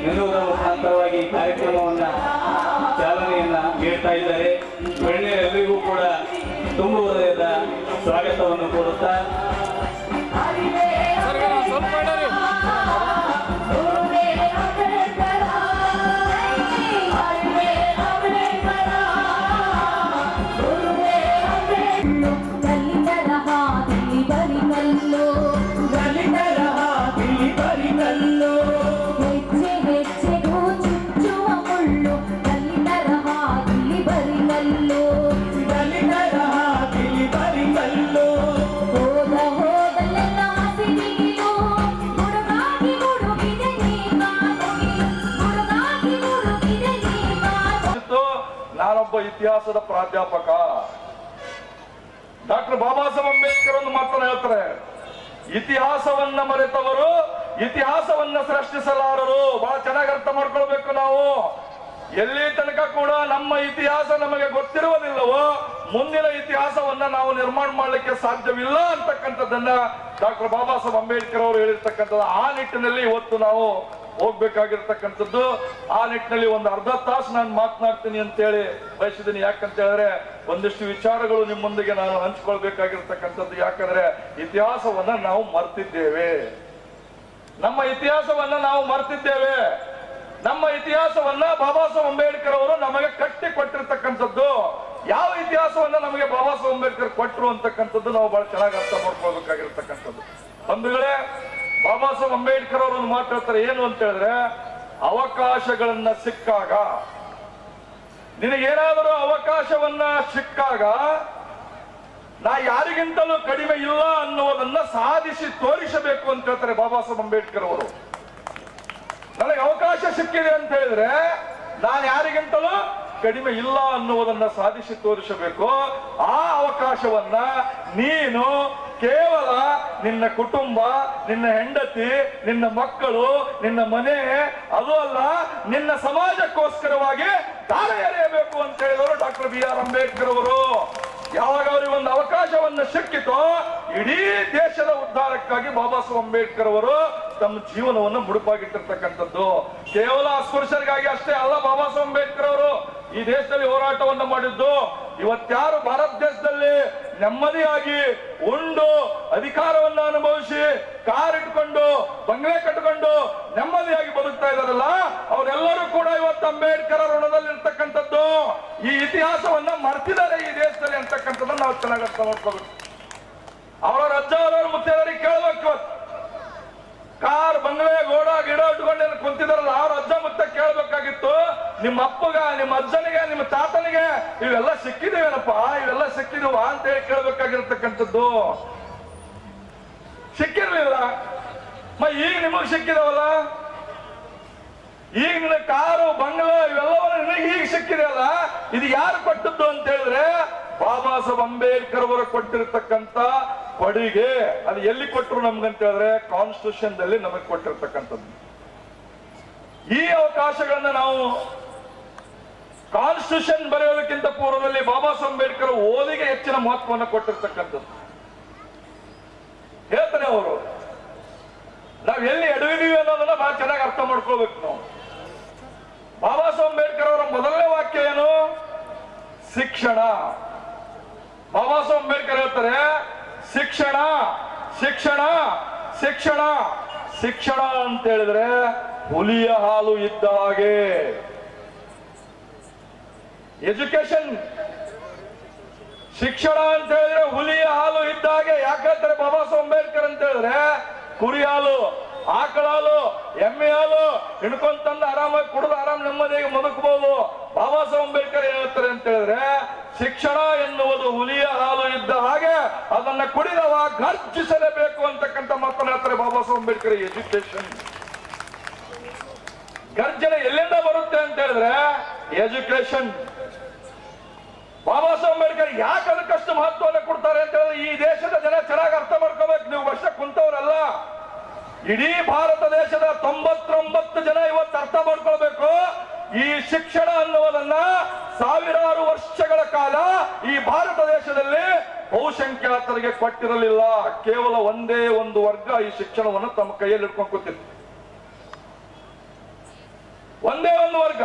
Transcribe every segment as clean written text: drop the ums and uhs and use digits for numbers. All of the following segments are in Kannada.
ನೆನೂರ ಮುಖಾಂತರವಾಗಿ ಕಾರ್ಯಕ್ರಮವನ್ನ ಚಾಲನೆಯನ್ನ ನೀಡ್ತಾ ಇದ್ದಾರೆ. ಗಣ್ಯರೆಲ್ಲರಿಗೂ ಕೂಡ ತುಂಬ ಹೃದಯದ ಸ್ವಾಗತವನ್ನು ಕೋರುತ್ತಾ ನಾನೊಬ್ಬ ಇತಿಹಾಸದ ಪ್ರಾಧ್ಯಾಪಕ. ಡಾಕ್ಟರ್ ಬಾಬಾ ಸಾಹೇಬ್ ಅಂಬೇಡ್ಕರ್ ಒಂದು ಮಾತನ್ನು ಹೇಳ್ತಾರೆ, ಇತಿಹಾಸವನ್ನ ಮರೆತವರು ಇತಿಹಾಸವನ್ನ ಸೃಷ್ಟಿಸಲಾರರು. ಬಹಳ ಚೆನ್ನಾಗಿ ಅರ್ಥ ಮಾಡ್ಕೊಳ್ಬೇಕು ನಾವು. ಎಲ್ಲಿ ತನಕ ಕೂಡ ನಮ್ಮ ಇತಿಹಾಸ ನಮಗೆ ಗೊತ್ತಿರುವುದಿಲ್ಲವೋ ಮುಂದಿನ ಇತಿಹಾಸವನ್ನ ನಾವು ನಿರ್ಮಾಣ ಮಾಡಲಿಕ್ಕೆ ಸಾಧ್ಯವಿಲ್ಲ ಅಂತಕ್ಕಂಥದ್ದನ್ನ ಡಾಕ್ಟರ್ ಬಾಬಾ ಸಾಹೇಬ್ ಅಂಬೇಡ್ಕರ್ ಅವರು ಹೇಳಿರ್ತಕ್ಕಂಥದ್ದು. ಆ ನಿಟ್ಟಿನಲ್ಲಿ ಇವತ್ತು ನಾವು ಹೋಗ್ಬೇಕಾಗಿರ್ತಕ್ಕಂಥದ್ದು. ಆ ನಿಟ್ಟಿನಲ್ಲಿ ಒಂದು ಅರ್ಧ ತಾಸು ನಾನು ಮಾತನಾಡ್ತೀನಿ ಅಂತೇಳಿ ಬಯಸಿದ್ದೀನಿ. ಯಾಕಂತ ಹೇಳಿದ್ರೆ ಒಂದಿಷ್ಟು ವಿಚಾರಗಳು ನಿಮ್ಮೊಂದಿಗೆ ನಾನು ಹಂಚ್ಕೊಳ್ಬೇಕಾಗಿರ್ತಕ್ಕಂಥದ್ದು. ಯಾಕಂದ್ರೆ ಇತಿಹಾಸವನ್ನ ನಾವು ಮರ್ತಿದ್ದೇವೆ. ನಮ್ಮ ಇತಿಹಾಸವನ್ನ ನಾವು ಮರ್ತಿದ್ದೇವೆ. ನಮ್ಮ ಇತಿಹಾಸವನ್ನ ಬಾಬಾ ಸಾಹೇಬ್ ಅಂಬೇಡ್ಕರ್ ಅವರು ನಮಗೆ ಕಟ್ಟಿ ಕೊಟ್ಟಿರ್ತಕ್ಕಂಥದ್ದು. ಯಾವ ಇತಿಹಾಸವನ್ನ ನಮಗೆ ಬಾಬಾ ಸಾಹೇಬ್ ಅಂಬೇಡ್ಕರ್ ಕೊಟ್ಟರು ಅಂತಕ್ಕಂಥದ್ದು ನಾವು ಬಹಳ ಚೆನ್ನಾಗಿ ಅರ್ಥ ಮಾಡ್ಕೊಳ್ಬೇಕಾಗಿರ್ತಕ್ಕಂಥದ್ದು. ಬಂಧುಗಳೇ, ಬಾಬಾ ಸಾಹೇಬ್ ಅಂಬೇಡ್ಕರ್ ಅವರು ಒಂದು ಮಾತು ಹೇಳ್ತಾರೆ. ಏನು ಅಂತ ಹೇಳಿದ್ರೆ, ಅವಕಾಶಗಳನ್ನ ಸಿಕ್ಕಾಗ, ನಿನಗೇನಾದರೂ ಅವಕಾಶವನ್ನ ಸಿಕ್ಕಾಗ ನಾ ಯಾರಿಗಿಂತಲೂ ಕಡಿಮೆ ಇಲ್ಲ ಅನ್ನುವುದನ್ನ ಸಾಧಿಸಿ ತೋರಿಸಬೇಕು ಅಂತ ಹೇಳ್ತಾರೆ ಬಾಬಾ ಸಾಹೇಬ್ ಅಂಬೇಡ್ಕರ್ ಅವರು. ನನಗೆ ಅವಕಾಶ ಸಿಕ್ಕಿದೆ ಅಂತ ಹೇಳಿದ್ರೆ ನಾನು ಯಾರಿಗಿಂತಲೂ ಕಡಿಮೆ ಇಲ್ಲ ಅನ್ನುವುದನ್ನ ಸಾಧಿಸಿ ತೋರಿಸಬೇಕು. ಆ ಅವಕಾಶವನ್ನ ನೀನು ಕೇವಲ ನಿನ್ನ ಕುಟುಂಬ, ನಿನ್ನ ಹೆಂಡತಿ, ನಿನ್ನ ಮಕ್ಕಳು, ನಿನ್ನ ಮನೆ, ಅದು ಅಲ್ಲ ನಿನ್ನ ಸಮಾಜಕ್ಕೋಸ್ಕರವಾಗಿ ದಾನ ಎರೆಯಬೇಕು ಅಂತ ಹೇಳಿದವರು ಡಾಕ್ಟರ್ BR ಅಂಬೇಡ್ಕರ್ ಅವರು. ಯಾವಾಗ ಅವರಿಗೆ ಒಂದು ಅವಕಾಶವನ್ನು ಸಿಕ್ಕಿತೋ ಇಡೀ ದೇಶದ ಉದ್ಧಾರಕ್ಕಾಗಿ ಬಾಬಾ ಸಾಹೇಬ್ ಅಂಬೇಡ್ಕರ್ ಅವರು ತಮ್ಮ ಜೀವನವನ್ನು ಮುಡುಪಾಗಿಟ್ಟಿರ್ತಕ್ಕಂಥದ್ದು. ಕೇವಲ ಅಸ್ಪೃಶ್ಯರಿಗಾಗಿ ಅಷ್ಟೇ ಅಲ್ಲ ಬಾಬಾ ಸಾಹೇಬ್ ಅಂಬೇಡ್ಕರ್ ಅವರು ಈ ದೇಶದಲ್ಲಿ ಹೋರಾಟವನ್ನು ಮಾಡಿದ್ದು. ಇವತ್ಯಾರು ಭಾರತ ದೇಶದಲ್ಲಿ ನೆಮ್ಮದಿಯಾಗಿ ಉಂಡು ಅಧಿಕಾರವನ್ನ ಅನುಭವಿಸಿ ಕಾರ್ ಇಟ್ಕೊಂಡು ಬಂಗ್ಲೆ ಕಟ್ಕೊಂಡು ನೆಮ್ಮದಿಯಾಗಿ ಬದುಕ್ತಾ ಇದಾರಲ್ಲ, ಅವರೆಲ್ಲರೂ ಕೂಡ ಇವತ್ತು ಅಂಬೇಡ್ಕರ್ ಋಣದಲ್ಲಿರ್ತಕ್ಕಂಥದ್ದು. ಈ ಇತಿಹಾಸವನ್ನ ಮರ್ತಿದ್ದಾರೆ ಈ ದೇಶದಲ್ಲಿ ಅಂತಕ್ಕಂಥದ್ದನ್ನ ನಾವು ಚೆನ್ನಾಗಿ ಅರ್ಥ ಮಾಡ್ಕೋಬೇಕು. ಅವರ ಅಜ್ಜ ಅವರವರು ಮುತ್ತೈದರಿಗೆ ಕೇಳಬೇಕು. ಇವತ್ತು ಕಾರ್ ಬಂಗ್ಲೆ ಗೋಡ ಗಿಡ ಇಟ್ಕೊಂಡು ಕುಂತಿದಾರಲ್ಲ, ಅವ್ರ ಅಜ್ಜ ಮುತ್ತ ಕೇಳ್ಬೇಕಾಗಿತ್ತು, ನಿಮ್ಮ ಅಪ್ಪಗ, ನಿಮ್ಮ ಅಜ್ಜನಿಗೆ, ನಿಮ್ಮ ತಾತನಿಗೆ ಇವೆಲ್ಲ ಸಿಕ್ಕಿದೇವೇನಪ್ಪ, ಇವೆಲ್ಲ ಸಿಕ್ಕಿದವ ಅಂತ ಹೇಳಿ ಕೇಳ್ಬೇಕಾಗಿರ್ತಕ್ಕಂಥದ್ದು. ಸಿಕ್ಕಿರ್ಲಿಲ್ಲ. ಈಗ ನಿಮಗ್ ಸಿಕ್ಕಿದವಲ್ಲ, ಈಗ ನಿನ್ನ ಕಾರು ಬಂಗ್ಲೆ ಇವೆಲ್ಲವನ್ನ ನಿನಗೆ ಈಗ ಸಿಕ್ಕಿದೆ ಅಲ್ಲ, ಇದು ಯಾರು ಕೊಟ್ಟದ್ದು ಅಂತ ಹೇಳಿದ್ರೆ ಬಾಬಾ ಸಾಹೇಬ್ ಅಂಬೇಡ್ಕರ್ ಅವರು ಕೊಟ್ಟಿರ್ತಕ್ಕಂಥ ಕೊಡುಗೆ. ಅದು ಎಲ್ಲಿ ಕೊಟ್ಟರು ನಮ್ಗಂತ ಹೇಳಿದ್ರೆ ಕಾನ್ಸ್ಟಿಟ್ಯೂಷನ್ ದಲ್ಲಿ ನಮಗೆ ಕೊಟ್ಟಿರ್ತಕ್ಕಂಥದ್ದು. ಈ ಅವಕಾಶಗಳನ್ನ ನಾವು ಕಾನ್ಸ್ಟಿಟ್ಯೂಷನ್ ಬರೆಯೋದಕ್ಕಿಂತ ಪೂರ್ವದಲ್ಲಿ ಬಾಬಾ ಸಾಹೇಬ್ ಅಂಬೇಡ್ಕರ್ ಓದಿಗೆ ಹೆಚ್ಚಿನ ಮಹತ್ವವನ್ನು ಕೊಟ್ಟಿರ್ತಕ್ಕಂಥದ್ದು. ಹೇಳ್ತಾನೆ ಅವರು, ನಾವ್ ಎಲ್ಲಿ ಎಡವಿದೀವಿ ಅನ್ನೋದನ್ನ ಬಹಳ ಚೆನ್ನಾಗಿ ಅರ್ಥ ಮಾಡ್ಕೊಳ್ಬೇಕು ನಾವು. ಬಾಬಾ ಸಾಹೇಬ್ ಅಂಬೇಡ್ಕರ್ ಅವರ ಮೊದಲನೇ ವಾಕ್ಯ ಏನು? ಶಿಕ್ಷಣ. ಬಾಬಾ ಸಾಹೇಬ್ ಅಂಬೇಡ್ಕರ್ ಹೇಳ್ತಾರೆ, ಶಿಕ್ಷಣ ಶಿಕ್ಷಣ ಶಿಕ್ಷಣ ಶಿಕ್ಷಣ ಅಂತ ಹೇಳಿದ್ರೆ ಹುಲಿಯ ಹಾಲು ಇದ್ದ ಹಾಗೆ. ಎಜುಕೇಶನ್, ಶಿಕ್ಷಣ ಅಂತ ಹೇಳಿದ್ರೆ ಹುಲಿಯ ಹಾಲು ಇದ್ದ ಹಾಗೆ. ಯಾಕೆ ಹೇಳ್ತಾರೆ ಬಾಬಾ ಸಾಹೇಬ್ ಅಂಬೇಡ್ಕರ್ ಅಂತ ಹೇಳಿದ್ರೆ, ಕುರಿ ಹಾಲು, ಆಕಳ ಹಾಲು, ಎಮ್ಮೆ ಹಾಲು ಹಿಡ್ಕೊಂತಂದು ಆರಾಮಾಗಿ ಕುಡಿದು ಆರಾಮ್ ನೆಮ್ಮದಿಯಾಗಿ ಬದುಕಬಹುದು. ಬಾಬಾ ಸಾಹೇಬ್ ಅಂಬೇಡ್ಕರ್ ಹೇಳ್ತಾರೆ ಅಂತ ಹೇಳಿದ್ರೆ, ಶಿಕ್ಷಣ ಎನ್ನುವುದು ಹುಲಿಯ ಹಾಲು ಇದ್ದ ಹಾಗೆ, ಅದನ್ನ ಕುಡಿದವ ಗರ್ಜಿಸಲೇಬೇಕು ಅಂತಕ್ಕಂಥ ಮಾತನ್ನು ಹೇಳ್ತಾರೆ ಬಾಬಾ ಸಾಹೇಬ್ ಅಂಬೇಡ್ಕರ್. ಎಜುಕೇಶನ್ ಗರ್ಜನೆ ಎಲ್ಲಿಂದ ಬರುತ್ತೆ ಅಂತ ಹೇಳಿದ್ರೆ ಎಜುಕೇಶನ್. ಬಾಬಾ ಸಾಹೇಬ್ ಅಂಬೇಡ್ಕರ್ ಯಾಕೆ ಅದಕ್ಕಷ್ಟು ಮಹತ್ವವನ್ನು ಕೊಡ್ತಾರೆ ಅಂತ ಹೇಳಿದ್ರೆ ಈ ದೇಶದ ಜನ ಚೆನ್ನಾಗಿ ಅರ್ಥ ಮಾಡ್ಕೋಬೇಕು. ನೀವು ವರ್ಷ ಕುಂತವರಲ್ಲ, ಇಡೀ ಭಾರತ ದೇಶದ 99 ಜನ ಇವತ್ತು ಅರ್ಥ ಮಾಡ್ಕೊಳ್ಬೇಕು. ಈ ಶಿಕ್ಷಣ ಅನ್ನುವುದನ್ನ ಸಾವಿರಾರು ವರ್ಷಗಳ ಕಾಲ ಈ ಭಾರತ ದೇಶದಲ್ಲಿ ಬಹುಸಂಖ್ಯಾತರಿಗೆ ಕೊಟ್ಟಿರಲಿಲ್ಲ. ಕೇವಲ ಒಂದೇ ಒಂದು ವರ್ಗ ಈ ಶಿಕ್ಷಣವನ್ನು ತಮ್ಮ ಕೈಯಲ್ಲಿ ಇಟ್ಕೊಂಡು ಕೂತಿತ್ತು. ಒಂದೇ ಒಂದು ವರ್ಗ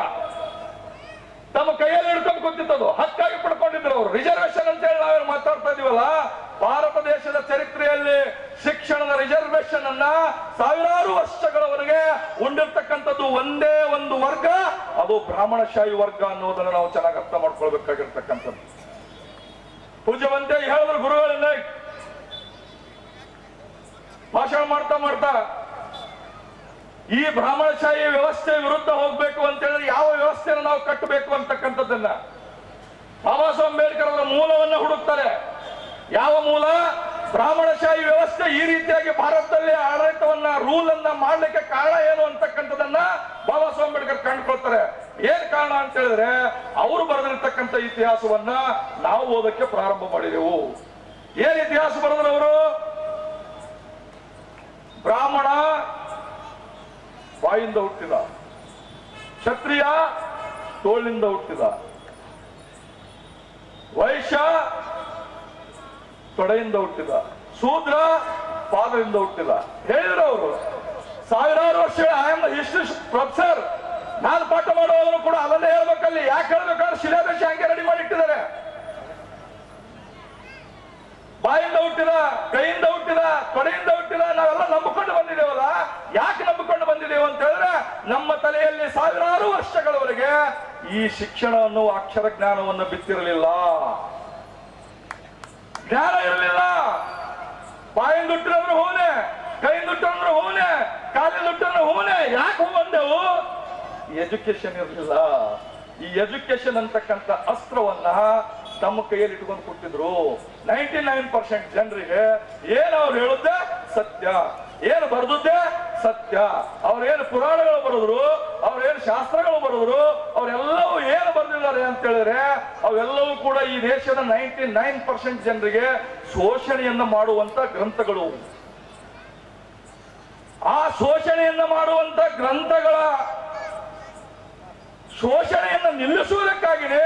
ತಮ್ಮ ಕೈಯಲ್ಲಿ ಹಿಡ್ಕೊಂಡು ಕೂತಿತ್ತದು, ಹಕ್ಕಾಗಿ ಪಡ್ಕೊಂಡಿದ್ರು ಅವರು. ರಿಸರ್ವೇಶನ್ ಅಂತ ಹೇಳಿ ನಾವೇನು ಮಾತಾಡ್ತಾ ಇದೀವಲ್ಲ, ಭಾರತ ದೇಶದ ಚರಿತ್ರೆಯಲ್ಲಿ ಶಿಕ್ಷಣದ ರಿಸರ್ವೇಶನ್ ಅನ್ನ ಸಾವಿರಾರು ವರ್ಷಗಳವರೆಗೆ ಉಂಡಿರ್ತಕ್ಕಂಥದ್ದು ಒಂದೇ ಒಂದು ವರ್ಗ, ಅದು ಬ್ರಾಹ್ಮಣಶಾಹಿ ವರ್ಗ ಅನ್ನೋದನ್ನ ನಾವು ಚೆನ್ನಾಗಿ ಅರ್ಥ ಮಾಡ್ಕೊಳ್ಬೇಕಾಗಿರ್ತಕ್ಕಂಥದ್ದು. ಪೂಜ್ಯವಂತೆ ಹೇಳಿದ್ರು ಗುರುಗಳನ್ನ ಭಾಷಣ ಮಾಡ್ತಾ ಮಾಡ್ತಾ, ಈ ಬ್ರಾಹ್ಮಣಶಾಹಿ ವ್ಯವಸ್ಥೆ ವಿರುದ್ಧ ಹೋಗ್ಬೇಕು ಅಂತ ಹೇಳಿದ್ರೆ ಯಾವ ವ್ಯವಸ್ಥೆಯನ್ನು ನಾವು ಕಟ್ಟಬೇಕು ಅಂತಕ್ಕಂಥದ್ದನ್ನ ಬಾಬಾ ಸಾಹೇಬ್ ಅಂಬೇಡ್ಕರ್ ಅವರ ಮೂಲವನ್ನ ಹುಡುಕ್ತಾರೆ. ಯಾವ ಮೂಲ? ಬ್ರಾಹ್ಮಣಶಾಹಿ ವ್ಯವಸ್ಥೆ ಈ ರೀತಿಯಾಗಿ ಭಾರತದಲ್ಲಿ ಆಡಳಿತವನ್ನ ರೂಲ್ ಅನ್ನ ಮಾಡ್ಲಿಕ್ಕೆ ಕಾರಣ ಏನು ಅಂತಕ್ಕಂಥದನ್ನ ಬಾಬಾ ಸಾಹೇಬ್ ಅಂಬೇಡ್ಕರ್ ಕಂಡುಕೊಳ್ತಾರೆ. ಏನ್ ಕಾರಣ ಅಂತ ಹೇಳಿದ್ರೆ, ಅವರು ಬರೆದಿರ್ತಕ್ಕಂಥ ಇತಿಹಾಸವನ್ನ ನಾವು ಓದಕ್ಕೆ ಪ್ರಾರಂಭ ಮಾಡಿದೆವು. ಏನ್ ಇತಿಹಾಸ ಬರೆದ್ರು ಅವರು? ಬ್ರಾಹ್ಮಣ ಬಾಯಿಂದ ಹುಟ್ಟಿದ, ಕ್ಷತ್ರಿಯ ತೋಳಿನಿಂದ ಹುಟ್ಟಿದ, ವೈಶ್ಯ ತೊಡೆಯಿಂದ ಹುಟ್ಟಿದ, ಶೂದ್ರ ಪಾದದಿಂದ ಹುಟ್ಟಿದ. ಹೇಳಿದ್ರು ಅವರು ಸಾವಿರಾರು ವರ್ಷಗಳ. I am the history professor. ನಾನು ಪಾಠ ಮಾಡುವವರು ಕೂಡ ಅದನ್ನೇ ಹೇಳ್ಬೇಕಲ್ಲಿ. ಯಾಕೆ ಹೇಳ್ಬೇಕಾದ್ರೆ ಸಿಲೆಬಸ್ ಹಂಗೆ ರೆಡಿ ಮಾಡಿ ಇಟ್ಟಿದ್ದಾರೆ. ಬಾಯಿಂದ ಹುಟ್ಟಿದ, ಕೈಯಿಂದ ಹುಟ್ಟಿದ, ತೊಡೆಯಿಂದ ಹುಟ್ಟಿದ, ನಾವೆಲ್ಲ ನಂಬಿಕೊಂಡು ಬಂದಿದ್ದೇವಲ್ಲ. ಯಾಕೆ ನಂಬಿಕೊಂಡು ಬಂದಿದ್ದೇವೆ ಅಂತ ಹೇಳಿದ್ರೆ, ನಮ್ಮ ತಲೆಯಲ್ಲಿ ಸಾವಿರಾರು ವರ್ಷಗಳವರೆಗೆ ಈ ಶಿಕ್ಷಣ ಅನ್ನುವ ಅಕ್ಷರ ಜ್ಞಾನವನ್ನು ಬಿತ್ತಿರಲಿಲ್ಲ, ಜ್ಞಾನ ಇರಲಿಲ್ಲ. ಬಾಯಿಂದ ಹುಟ್ಟಿದ್ರೆ ಹೂನೆ, ಕೈಯಿಂದ ಹುಟ್ಟಿದ್ರೆ ಹೂನೆ, ಕಾಲಿಂದ ಹುಟ್ಟಿದ್ರೆ ಹೂನೆ. ಯಾಕೆ ಹೂ ಬಂದೆವು? ಎಜುಕೇಶನ್ ಇರಲಿಲ್ಲ. ಈ ಎಜುಕೇಶನ್ ಅಂತಕ್ಕಂಥ ಅಸ್ತ್ರವನ್ನ ತಮ್ಮ ಕೈಯಲ್ಲಿ ಇಟ್ಕೊಂಡು ಕೊಟ್ಟಿದ್ರು. 99% ಜನರಿಗೆ ಏನು ಅವ್ರು ಹೇಳುತ್ತೆ ಸತ್ಯ, ಏನು ಬರೆದುದ್ದೆ ಸತ್ಯ. ಅವ್ರೇನು ಪುರಾಣಗಳು ಬರೆದ್ರು, ಅವ್ರೇನು ಶಾಸ್ತ್ರಗಳು ಬರೆದ್ರು, ಅವರೆಲ್ಲವೂ ಏನು ಬರೆದಿದ್ದಾರೆ ಅಂತ ಹೇಳಿದ್ರೆ, ಅವೆಲ್ಲವೂ ಕೂಡ ಈ ದೇಶದ 99% ಜನರಿಗೆ ಶೋಷಣೆಯನ್ನ ಮಾಡುವಂತ ಗ್ರಂಥಗಳು. ಆ ಶೋಷಣೆಯನ್ನ ಮಾಡುವಂತ ಗ್ರಂಥಗಳ ಶೋಷಣೆಯನ್ನು ನಿಲ್ಲಿಸುವುದಕ್ಕಾಗಿಯೇ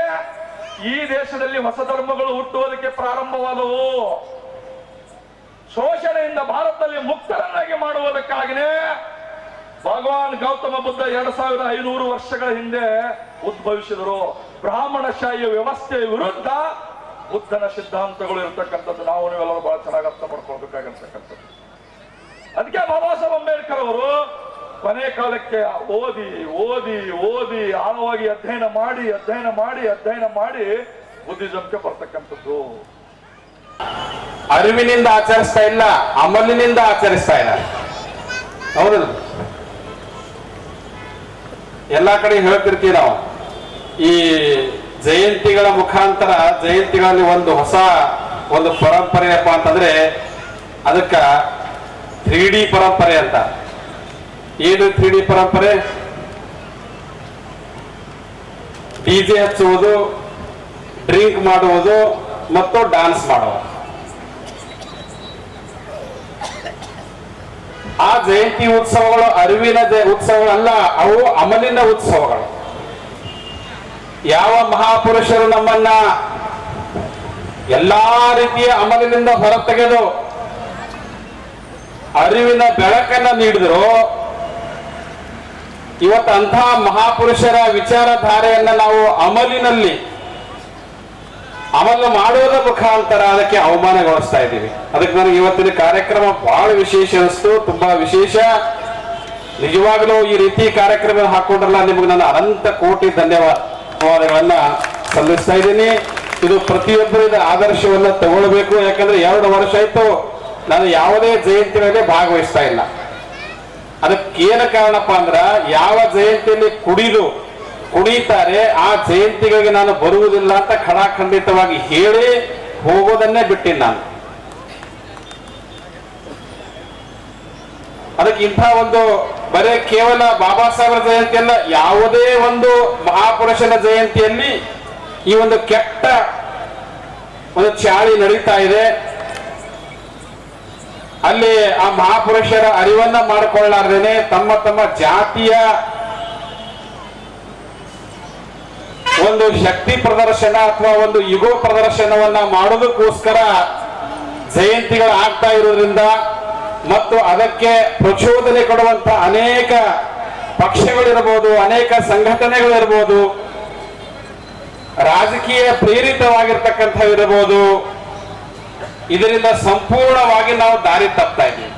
ಈ ದೇಶದಲ್ಲಿ ಹೊಸ ಧರ್ಮಗಳು ಹುಟ್ಟುವುದಕ್ಕೆ ಪ್ರಾರಂಭವಾದವು. ಶೋಷಣೆಯಿಂದ ಭಾರತದಲ್ಲಿ ಮುಕ್ತರನ್ನಾಗಿ ಮಾಡುವುದಕ್ಕಾಗಿಯೇ ಭಗವಾನ್ ಗೌತಮ ಬುದ್ಧ 2500 ವರ್ಷಗಳ ಹಿಂದೆ ಉದ್ಭವಿಸಿದರು. ಬ್ರಾಹ್ಮಣಶಾಹಿಯ ವ್ಯವಸ್ಥೆಯ ವಿರುದ್ಧ ಬುದ್ಧನ ಸಿದ್ಧಾಂತಗಳು ಇರತಕ್ಕಂಥದ್ದು ನಾವು ನೀವೆಲ್ಲರೂ ಬಹಳ ಚೆನ್ನಾಗಿ ಅರ್ಥ ಮಾಡ್ಕೊಳ್ಬೇಕಾಗಿರ್ತಕ್ಕಂಥದ್ದು. ಅದಕ್ಕೆ ಬಾಬಾ ಸಾಹೇಬ್ ಅಂಬೇಡ್ಕರ್ ಅವರು ಕೊನೆ ಕಾಲಕ್ಕೆ ಓದಿ ಓದಿ ಓದಿ ಆಳವಾಗಿ ಅಧ್ಯಯನ ಮಾಡಿ ಬುದ್ಧಿಸಂಕ್ಕೆ ಬರ್ತಕ್ಕಂಥದ್ದು. ಅರಿವಿನಿಂದ ಆಚರಿಸ್ತಾ ಇಲ್ಲ, ಅಮಲಿನಿಂದ ಆಚರಿಸ್ತಾ ಇದ್ದಾರೆ. ಹೌದಲ್ಲ? ಎಲ್ಲಾ ಕಡೆ ಹೇಳ್ತಿರ್ತೀವಿ ನಾವು, ಈ ಜಯಂತಿಗಳ ಮುಖಾಂತರ ಜಯಂತಿಗಳಲ್ಲಿ ಒಂದು ಪರಂಪರೆಯಪ್ಪ ಅಂತಂದ್ರೆ ಅದಕ್ಕ 3D ಪರಂಪರೆ ಅಂತ. ಏನು 3D ಪರಂಪರೆ? ಡಿಜೆ ಹಚ್ಚುವುದು, ಡ್ರಿಂಕ್ ಮಾಡುವುದು ಮತ್ತು ಡಾನ್ಸ್ ಮಾಡುವುದು. ಆ ಜಯಂತಿ ಉತ್ಸವಗಳು ಅರಿವಿನ ಉತ್ಸವಗಳಲ್ಲ, ಅವು ಅಮಲಿನ ಉತ್ಸವಗಳು. ಯಾವ ಮಹಾಪುರುಷರು ನಮ್ಮನ್ನ ಎಲ್ಲಾ ರೀತಿಯ ಅಮಲಿನಿಂದ ಹೊರತೆಗೆದು ಅರಿವಿನ ಬೆಳಕನ್ನ ನೀಡಿದ್ರು, ಇವತ್ತು ಅಂತಹ ಮಹಾಪುರುಷರ ವಿಚಾರಧಾರೆಯನ್ನ ನಾವು ಅಮಲು ಮಾಡುವುದರ ಮುಖಾಂತರ ಅದಕ್ಕೆ ಅವಮಾನಗೊಳಿಸ್ತಾ ಇದ್ದೀವಿ. ಅದಕ್ಕೆ ನನಗೆ ಇವತ್ತಿನ ಕಾರ್ಯಕ್ರಮ ಬಹಳ ವಿಶೇಷ ಅನಿಸ್ತು, ತುಂಬಾ ವಿಶೇಷ. ನಿಜವಾಗಲೂ ಈ ರೀತಿ ಕಾರ್ಯಕ್ರಮ ಹಾಕೊಂಡ್ರಲ್ಲ, ನಿಮಗೆ ನಾನು ಅನಂತ ಕೋಟಿ ಧನ್ಯವಾದಗಳನ್ನ ಸಲ್ಲಿಸ್ತಾ ಇದ್ದೀನಿ. ಇದು ಪ್ರತಿಯೊಬ್ಬರಿದ ಆದರ್ಶವನ್ನ ತಗೊಳ್ಬೇಕು. ಯಾಕಂದ್ರೆ 2 ವರ್ಷ ಆಯ್ತು ನಾನು ಯಾವುದೇ ಜಯಂತಿಗಳಲ್ಲಿ ಭಾಗವಹಿಸ್ತಾ ಇಲ್ಲ. ಅದಕ್ಕೇನು ಕಾರಣಪ್ಪ ಅಂದ್ರ, ಯಾವ ಜಯಂತಿಯಲ್ಲಿ ಕುಣಿತಾರೆ ಆ ಜಯಂತಿಗಳಿಗೆ ನಾನು ಬರುವುದಿಲ್ಲ ಅಂತ ಖಡಾಖಂಡಿತವಾಗಿ ಹೇಳಿ ಹೋಗೋದನ್ನೇ ಬಿಟ್ಟಿಲ್ಲ ನಾನು. ಅದಕ್ಕೆ ಇಂಥ ಒಂದು ಬರೇ ಕೇವಲ ಬಾಬಾ ಸಾಹೇಬರ ಜಯಂತಿ ಅಲ್ಲ, ಯಾವುದೇ ಒಂದು ಮಹಾಪುರುಷನ ಜಯಂತಿಯಲ್ಲಿ ಈ ಒಂದು ಕೆಟ್ಟ ಒಂದು ಚಾಳಿ ನಡೀತಾ ಇದೆ. ಅಲ್ಲಿ ಆ ಮಹಾಪುರುಷರ ಅರಿವನ್ನ ಮಾಡಿಕೊಳ್ಳಾರ್ದೇನೆ ತಮ್ಮ ಜಾತಿಯ ಒಂದು ಶಕ್ತಿ ಪ್ರದರ್ಶನ ಅಥವಾ ಒಂದು ಯುಗೋ ಪ್ರದರ್ಶನವನ್ನ ಮಾಡೋದಕ್ಕೋಸ್ಕರ ಜಯಂತಿಗಳು ಆಗ್ತಾ ಇರೋದ್ರಿಂದ ಮತ್ತು ಅದಕ್ಕೆ ಪ್ರಚೋದನೆ ಕೊಡುವಂತ ಅನೇಕ ಪಕ್ಷಗಳಿರ್ಬೋದು, ಅನೇಕ ಸಂಘಟನೆಗಳಿರ್ಬೋದು, ರಾಜಕೀಯ ಪ್ರೇರಿತವಾಗಿರ್ತಕ್ಕಂಥವಿರಬಹುದು. ಇದರಿಂದ ಸಂಪೂರ್ಣವಾಗಿ ನಾವು ದಾರಿ ತಪ್ತಾ ಇದ್ದೀವಿ.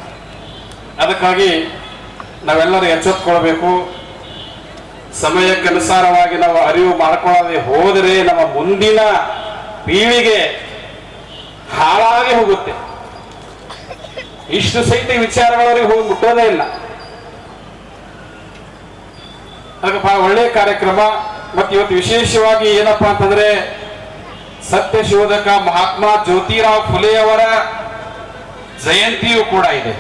ಅದಕ್ಕಾಗಿ ನಾವೆಲ್ಲರೂ ಎಚ್ಚೆತ್ತುಕೊಳ್ಬೇಕು. ಸಮಯಕ್ಕನುಸಾರವಾಗಿ ನಾವು ಅರಿವು ಮಾಡ್ಕೊಳ್ಳದೆ ಹೋದರೆ ನಮ್ಮ ಮುಂದಿನ ಪೀಳಿಗೆ ಹಾಳಾಗಿ ಹೋಗುತ್ತೆ. ಇಷ್ಟು ಸಹಿತ ವಿಚಾರಗಳವರಿಗೆ ಹೋಗಿ ಮುಟ್ಟೋದೇ ಇಲ್ಲ. ಅದಕ್ಕೆ ಬಹಳ ಒಳ್ಳೆಯ ಕಾರ್ಯಕ್ರಮ. ಮತ್ತೆ ಇವತ್ತು ವಿಶೇಷವಾಗಿ ಏನಪ್ಪಾ ಅಂತಂದ್ರೆ ಸತ್ಯ ಶೋಧಕ ಮಹಾತ್ಮ ಜ್ಯೋತಿರಾವ್ ಫುಲೆ ಅವರ ಜಯಂತಿಯೂ ಕೂಡ ಇದೆ.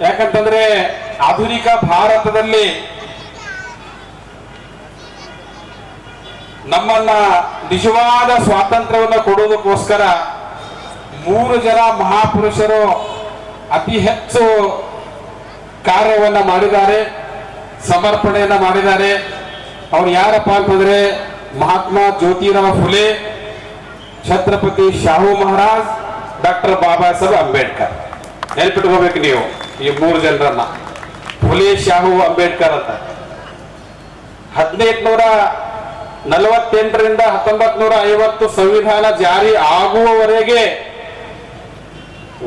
ಯಾಕಂತಂದ್ರೆ ಆಧುನಿಕ ಭಾರತದಲ್ಲಿ ನಮ್ಮನ್ನ ನಿಜವಾದ ಸ್ವಾತಂತ್ರ್ಯವನ್ನು ಕೊಡುವುದಕ್ಕೋಸ್ಕರ 3 ಜನ ಮಹಾಪುರುಷರು ಅತಿ ಹೆಚ್ಚು ಕಾರ್ಯವನ್ನ ಮಾಡಿದ್ದಾರೆ, ಸಮರ್ಪಣೆಯನ್ನ ಮಾಡಿದ್ದಾರೆ. ಅವ್ರು ಯಾರಪ್ಪ ಅಂತಂದ್ರೆ ಮಹಾತ್ಮ ಜ್ಯೋತಿರಾವ್ ಫುಲೆ, ಛತ್ರಪತಿ ಶಾಹು ಮಹಾರಾಜ್, ಡಾಕ್ಟರ್ ಬಾಬಾ ಸಾಹೇಬ್ ಅಂಬೇಡ್ಕರ್. ನೆನಪಿಟ್ಕೋಬೇಕು ನೀವು ಈ 3 ಜನರನ್ನ, ಫುಲೆ, ಶಾಹು, ಅಂಬೇಡ್ಕರ್ ಅಂತ. 1848ರಿಂದ 1950 ಸಂವಿಧಾನ ಜಾರಿ ಆಗುವವರೆಗೆ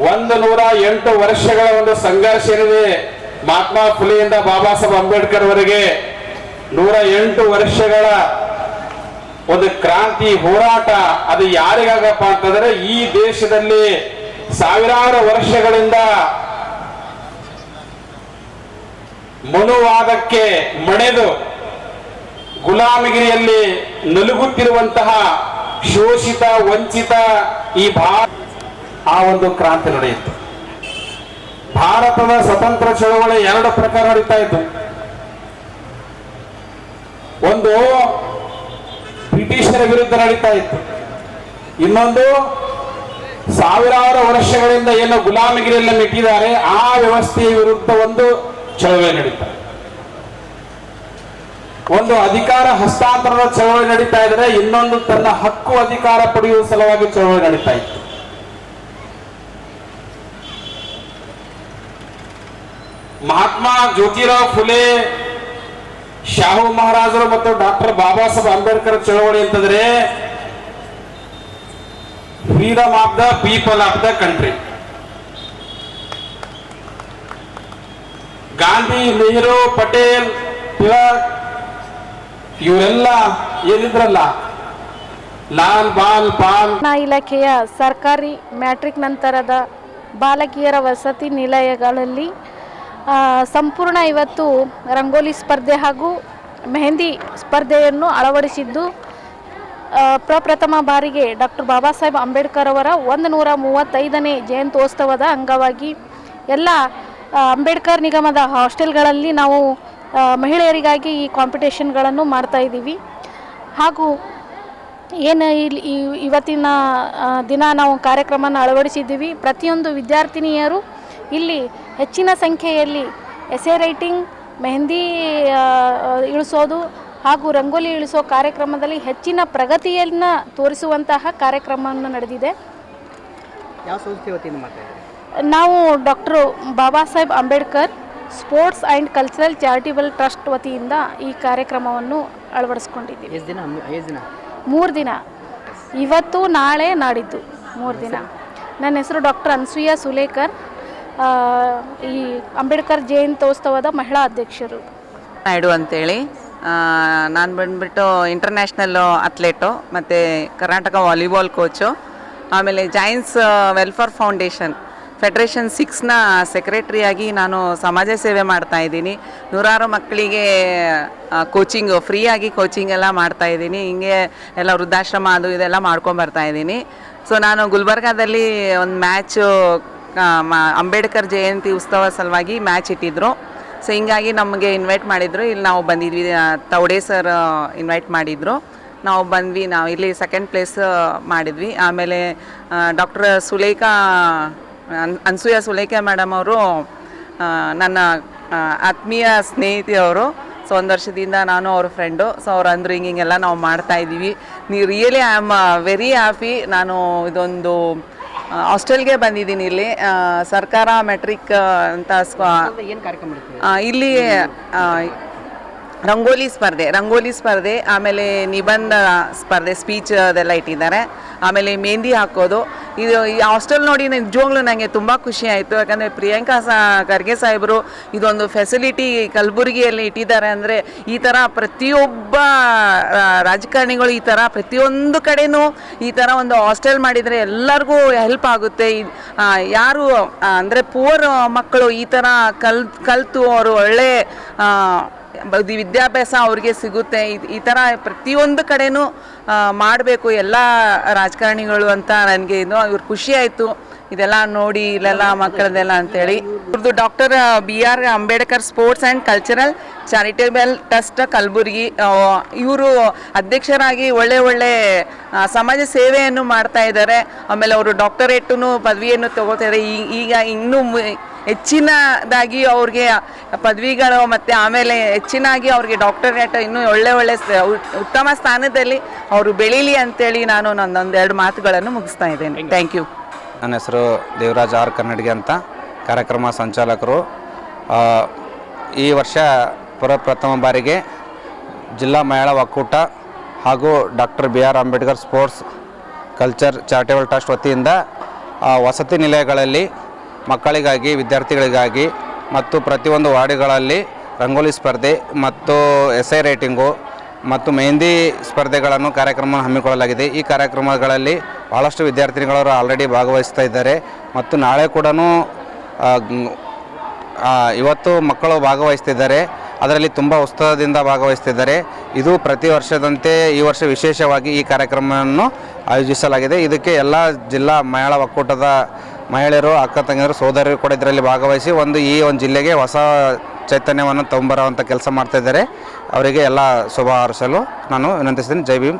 108 ವರ್ಷಗಳ ಒಂದು ಸಂಘರ್ಷ ಏನಿದೆ. ಮಹಾತ್ಮ ಫುಲೆಯಿಂದ ಬಾಬಾ ಸಾಹೇಬ್ ಅಂಬೇಡ್ಕರ್ ವರೆಗೆ 108 ವರ್ಷಗಳ ಒಂದು ಕ್ರಾಂತಿ ಹೋರಾಟ. ಅದು ಯಾರಿಗಾಗಪ್ಪ ಅಂತಂದ್ರೆ ಈ ದೇಶದಲ್ಲಿ ಸಾವಿರಾರು ವರ್ಷಗಳಿಂದ ಮನುವಾದಕ್ಕೆ ಮಣೆದು ಗುಲಾಮಗಿರಿಯಲ್ಲಿ ನಲುಗುತ್ತಿರುವಂತಹ ಶೋಷಿತ ವಂಚಿತ ಈ ಆ ಒಂದು ಕ್ರಾಂತಿ ನಡೆಯಿತು. ಭಾರತದ ಸ್ವತಂತ್ರ ಚಳವಳಿ 2 ಪ್ರಕಾರ ನಡೀತಾ ಇತ್ತು. ಒಂದು ಬ್ರಿಟಿಷರ ವಿರುದ್ಧ ನಡೀತಾ ಇತ್ತು, ಇನ್ನೊಂದು ಸಾವಿರಾರು ವರ್ಷಗಳಿಂದ ಏನು ಗುಲಾಮಗಿರಿಯಲ್ಲಿ ಇಟ್ಟಿದ್ದಾರೆ ಆ ವ್ಯವಸ್ಥೆಯ ವಿರುದ್ಧ ಒಂದು ಚಳವಳಿ ನಡೀತಾ ಇದೆ. ಒಂದು ಅಧಿಕಾರ ಹಸ್ತಾಂತರದ ಚಳವಳಿ ನಡೀತಾ ಇದ್ರೆ, ಇನ್ನೊಂದು ತನ್ನ ಹಕ್ಕು ಅಧಿಕಾರ ಪಡೆಯುವ ಸಲುವಾಗಿ ಚಳವಳಿ ನಡೀತಾ ಇತ್ತು. ಮಹಾತ್ಮ ಜ್ಯೋತಿರಾವ್ ಫುಲೆ, ಶಾಹು ಮಹಾರಾಜರು ಮತ್ತು ಡಾಕ್ಟರ್ ಬಾಬಾ ಸಾಹೇಬ್ ಅಂಬೇಡ್ಕರ್ ಚಳವಳಿ ಅಂತಂದ್ರೆ freedom of the people of the country. Gandhi, Nehru, Patel, Tilak ಇವರೆಲ್ಲ ಏನಿದ್ರಲ್ಲ, ಲಾಲ್ ಬಾಲ್ ಪಾಲ್. ಇಲಾಖೆಯ ಸರ್ಕಾರಿ ಮ್ಯಾಟ್ರಿಕ್ ನಂತರದ ಬಾಲಕಿಯರ ವಸತಿ ನಿಲಯಗಳಲ್ಲಿ ಸಂಪೂರ್ಣ ಇವತ್ತು ರಂಗೋಲಿ ಸ್ಪರ್ಧೆ ಹಾಗೂ ಮೆಹಂದಿ ಸ್ಪರ್ಧೆಯನ್ನು ಅಳವಡಿಸಿದ್ದು ಪ್ರಪ್ರಥಮ ಬಾರಿಗೆ ಡಾಕ್ಟರ್ ಬಾಬಾ ಸಾಹೇಬ್ ಅಂಬೇಡ್ಕರ್ ಅವರ 135ನೇ ಜಯಂತ್ಯೋತ್ಸವದ ಅಂಗವಾಗಿ ಎಲ್ಲ ಅಂಬೇಡ್ಕರ್ ನಿಗಮದ ಹಾಸ್ಟೆಲ್ಗಳಲ್ಲಿ ನಾವು ಮಹಿಳೆಯರಿಗಾಗಿ ಈ ಕಾಂಪಿಟೇಷನ್ಗಳನ್ನು ಮಾಡ್ತಾ ಇದ್ದೀವಿ. ಹಾಗೂ ಏನು ಇವತ್ತಿನ ದಿನ ನಾವು ಕಾರ್ಯಕ್ರಮನ ಅಳವಡಿಸಿದ್ದೀವಿ. ಪ್ರತಿಯೊಂದು ವಿದ್ಯಾರ್ಥಿನಿಯರು ಇಲ್ಲಿ ಹೆಚ್ಚಿನ ಸಂಖ್ಯೆಯಲ್ಲಿ ಎಸೆ ರೈಟಿಂಗ್, ಮೆಹಂದಿ ಇಳಿಸೋದು ಹಾಗೂ ರಂಗೋಲಿ ಇಳಿಸೋ ಕಾರ್ಯಕ್ರಮದಲ್ಲಿ ಹೆಚ್ಚಿನ ಪ್ರಗತಿಯನ್ನು ತೋರಿಸುವಂತಹ ಕಾರ್ಯಕ್ರಮವನ್ನು ನಡೆದಿದೆ. ಯಾವ ಸಂಸ್ಥೆ ವತಿಯಿಂದ ಮಾಡ್ತಾ ಇದ್ದೀರಿ? ನಾವು doctor Baba Saheb Ambedkar sports and cultural charitable trust ವತಿಯಿಂದ ಈ ಕಾರ್ಯಕ್ರಮವನ್ನು ಅಳವಡಿಸ್ಕೊಂಡಿದ್ದೀವಿ. ಎಷ್ಟು ದಿನ? 3 ದಿನ, ಇವತ್ತು, ನಾಳೆ, ನಾಡಿದ್ದು 3 ದಿನ. ನನ್ನ ಹೆಸರು ಡಾಕ್ಟರ್ ಅನ್ಸೂಯ ಸುಲೇಕರ್, ಈ ಅಂಬೇಡ್ಕರ್ ಜಯಂತ್ಯೋತ್ಸವದ ಮಹಿಳಾ ಅಧ್ಯಕ್ಷರು. ನಾಯ್ಡು ಅಂತೇಳಿ. ನಾನು ಬಂದುಬಿಟ್ಟು ಇಂಟರ್ನ್ಯಾಷನಲ್ ಅಥ್ಲೇಟು ಮತ್ತು ಕರ್ನಾಟಕ ವಾಲಿಬಾಲ್ ಕೋಚು. ಆಮೇಲೆ ಜೈನ್ಸ್ ವೆಲ್ಫೇರ್ ಫೌಂಡೇಶನ್ ಫೆಡ್ರೇಷನ್ 6ನ ಸೆಕ್ರೆಟ್ರಿಯಾಗಿ ನಾನು ಸಮಾಜ ಸೇವೆ ಮಾಡ್ತಾಯಿದ್ದೀನಿ. 100 ಮಕ್ಕಳಿಗೆ ಕೋಚಿಂಗು, ಫ್ರೀಯಾಗಿ ಕೋಚಿಂಗ್ ಎಲ್ಲ ಮಾಡ್ತಾಯಿದ್ದೀನಿ. ಹಿಂಗೆ ಎಲ್ಲ ವೃದ್ಧಾಶ್ರಮ ಅದು ಇದೆಲ್ಲ ಮಾಡ್ಕೊಂಬರ್ತಾಯಿದ್ದೀನಿ. ಸೊ ನಾನು ಗುಲ್ಬರ್ಗಾದಲ್ಲಿ ಒಂದು ಮ್ಯಾಚು ಅಂಬೇಡ್ಕರ್ ಜಯಂತಿ ಉತ್ಸವ ಸಲುವಾಗಿ ಮ್ಯಾಚ್ ಇಟ್ಟಿದ್ರು. ಸೊ ಹಿಂಗಾಗಿ ನಮಗೆ ಇನ್ವೈಟ್ ಮಾಡಿದ್ರು. ಇಲ್ಲಿ ನಾವು ಬಂದಿದ್ವಿ, ತೌಡೆ ಸರ್ ಇನ್ವೈಟ್ ಮಾಡಿದ್ರು, ನಾವು ಬಂದ್ವಿ. ನಾವು ಇಲ್ಲಿ 2nd ಪ್ಲೇಸ್ ಮಾಡಿದ್ವಿ. ಆಮೇಲೆ ಡಾಕ್ಟರ್ ಅನ್ಸೂಯ ಸುಲೇಖಾ ಮೇಡಮ್ ಅವರು ನನ್ನ ಆತ್ಮೀಯ ಸ್ನೇಹಿತೆಯವರು. ಸೊ 1 ವರ್ಷದಿಂದ ನಾನು ಅವ್ರ ಫ್ರೆಂಡು. ಸೊ ಅವ್ರು ಅಂದರು ಹಿಂಗೆಲ್ಲ ನಾವು ಮಾಡ್ತಾಯಿದ್ದೀವಿ, ನೀವು really I am very happy. ನಾನು ಇದೊಂದು ಹಾಸ್ಟೆಲ್ಗೆ ಬಂದಿದ್ದೀನಿ ಇಲ್ಲಿ ಸರ್ಕಾರ ಮೆಟ್ರಿಕ್ ಅಂತ ಏನು ಕಾರ್ಯಕ್ರಮ ಮಾಡ್ತೀವಿ? ಇಲ್ಲಿ ರಂಗೋಲಿ ಸ್ಪರ್ಧೆ ಆಮೇಲೆ ನಿಬಂಧ ಸ್ಪರ್ಧೆ ಸ್ಪೀಚ್ ಅದೆಲ್ಲ ಇಟ್ಟಿದ್ದಾರೆ. ಆಮೇಲೆ ಮೆಹಂದಿ ಹಾಕೋದು. ಇದು ಈ ಹಾಸ್ಟೆಲ್ ನೋಡಿ ನಿಜವಾಗ್ಲೂ ನನಗೆ ತುಂಬ ಖುಷಿ ಆಯಿತು. ಯಾಕಂದರೆ ಪ್ರಿಯಾಂಕಾ ಖರ್ಗೆ ಸಾಹೇಬರು ಇದೊಂದು ಫೆಸಿಲಿಟಿ ಕಲಬುರಗಿಯಲ್ಲಿ ಇಟ್ಟಿದ್ದಾರೆ ಅಂದರೆ ಈ ಥರ ಪ್ರತಿಯೊಬ್ಬ ರಾಜಕಾರಣಿಗಳು ಈ ಥರ ಪ್ರತಿಯೊಂದು ಕಡೆನೂ ಈ ಥರ ಒಂದು ಹಾಸ್ಟೆಲ್ ಮಾಡಿದರೆ ಎಲ್ಲರಿಗೂ ಹೆಲ್ಪ್ ಆಗುತ್ತೆ. ಯಾರು ಅಂದರೆ ಪೂರ್ ಮಕ್ಕಳು ಈ ಥರ ಕಲಿತು ಅವರು ಒಳ್ಳೆ ವಿದ್ಯಾಭ್ಯಾಸ ಅವ್ರಿಗೆ ಸಿಗುತ್ತೆ. ಈ ಥರ ಪ್ರತಿಯೊಂದು ಕಡೆನೂ ಮಾಡಬೇಕು ಎಲ್ಲ ರಾಜಕಾರಣಿಗಳು ಅಂತ ನನಗೆ ಇವ್ರು ಖುಷಿ ಆಯಿತು ಇದೆಲ್ಲ ನೋಡಿ ಇಲ್ಲೆಲ್ಲ ಮಕ್ಕಳದೆಲ್ಲ ಅಂತೇಳಿ. ಇವ್ರದ್ದು doctor BR Ambedkar sports and cultural charitable trust Kalaburagi. ಇವರು ಅಧ್ಯಕ್ಷರಾಗಿ ಒಳ್ಳೆ ಸಮಾಜ ಸೇವೆಯನ್ನು ಮಾಡ್ತಾ ಇದ್ದಾರೆ. ಆಮೇಲೆ ಅವರು ಡಾಕ್ಟರೇಟನ್ನು ಪದವಿಯನ್ನು ತಗೋತಾರೆ. ಈಗ ಇನ್ನೂ ಹೆಚ್ಚಿನದಾಗಿ ಅವ್ರಿಗೆ ಪದವಿಗಳು ಮತ್ತು ಆಮೇಲೆ ಹೆಚ್ಚಿನಾಗಿ ಅವ್ರಿಗೆ ಡಾಕ್ಟರೇಟ್ ಇನ್ನೂ ಒಳ್ಳೆ ಉತ್ತಮ ಸ್ಥಾನದಲ್ಲಿ ಅವರು ಬೆಳೀಲಿ ಅಂತೇಳಿ ನಾನು ನನ್ನೊಂದೆರಡು ಮಾತುಗಳನ್ನು ಮುಗಿಸ್ತಾ ಇದ್ದೇನೆ. Thank you. ನನ್ನ ಹೆಸರು ದೇವರಾಜ್ ಆರ್ ಕನ್ನಡಿಗೆ ಅಂತ, ಕಾರ್ಯಕ್ರಮ ಸಂಚಾಲಕರು. ಈ ವರ್ಷ ಪ್ರಥಮ ಬಾರಿಗೆ ಜಿಲ್ಲಾ ಮಹಿಳಾ ಒಕ್ಕೂಟ ಹಾಗೂ doctor BR Ambedkar sports culture charitable trust ವತಿಯಿಂದ ವಸತಿ ನಿಲಯಗಳಲ್ಲಿ ಮಕ್ಕಳಿಗಾಗಿ ವಿದ್ಯಾರ್ಥಿಗಳಿಗಾಗಿ ಮತ್ತು ಪ್ರತಿಯೊಂದು ವಾರ್ಡ್ಗಳಲ್ಲಿ ರಂಗೋಲಿ ಸ್ಪರ್ಧೆ ಮತ್ತು ಎಸ್ಐ ರೈಟಿಂಗು ಮತ್ತು ಮೆಹಂದಿ ಸ್ಪರ್ಧೆಗಳನ್ನು ಕಾರ್ಯಕ್ರಮ ಹಮ್ಮಿಕೊಳ್ಳಲಾಗಿದೆ. ಈ ಕಾರ್ಯಕ್ರಮಗಳಲ್ಲಿ ಭಾಳಷ್ಟು ವಿದ್ಯಾರ್ಥಿನಿಗಳು ಆಲ್ರೆಡಿ ಭಾಗವಹಿಸ್ತಾ ಇದ್ದಾರೆ ಮತ್ತು ನಾಳೆ ಕೂಡ ಇವತ್ತು ಮಕ್ಕಳು ಭಾಗವಹಿಸ್ತಿದ್ದಾರೆ. ಅದರಲ್ಲಿ ತುಂಬ ಉತ್ಸಾಹದಿಂದ ಭಾಗವಹಿಸ್ತಿದ್ದಾರೆ. ಇದು ಪ್ರತಿ ವರ್ಷದಂತೆ ಈ ವರ್ಷ ವಿಶೇಷವಾಗಿ ಈ ಕಾರ್ಯಕ್ರಮವನ್ನು ಆಯೋಜಿಸಲಾಗಿದೆ. ಇದಕ್ಕೆ ಎಲ್ಲ ಜಿಲ್ಲಾ ಮಹಿಳಾ ಒಕ್ಕೂಟದ ಮಹಿಳೆಯರು, ಅಕ್ಕ ತಂಗಿಯರು, ಸೋದರರು ಕೂಡ ಇದರಲ್ಲಿ ಭಾಗವಹಿಸಿ ಈ ಒಂದು ಜಿಲ್ಲೆಗೆ ಹೊಸ ಚೈತನ್ಯವನ್ನು ತಂಬರುವಂಥ ಕೆಲಸ ಮಾಡ್ತಾ ಇದ್ದಾರೆ. ಅವರಿಗೆ ಎಲ್ಲ ಶುಭ ಹಾರೈಸಲು ನಾನು ವಿನಂತಿಸ್ತೀನಿ. ಜೈ ಭೀಮ್.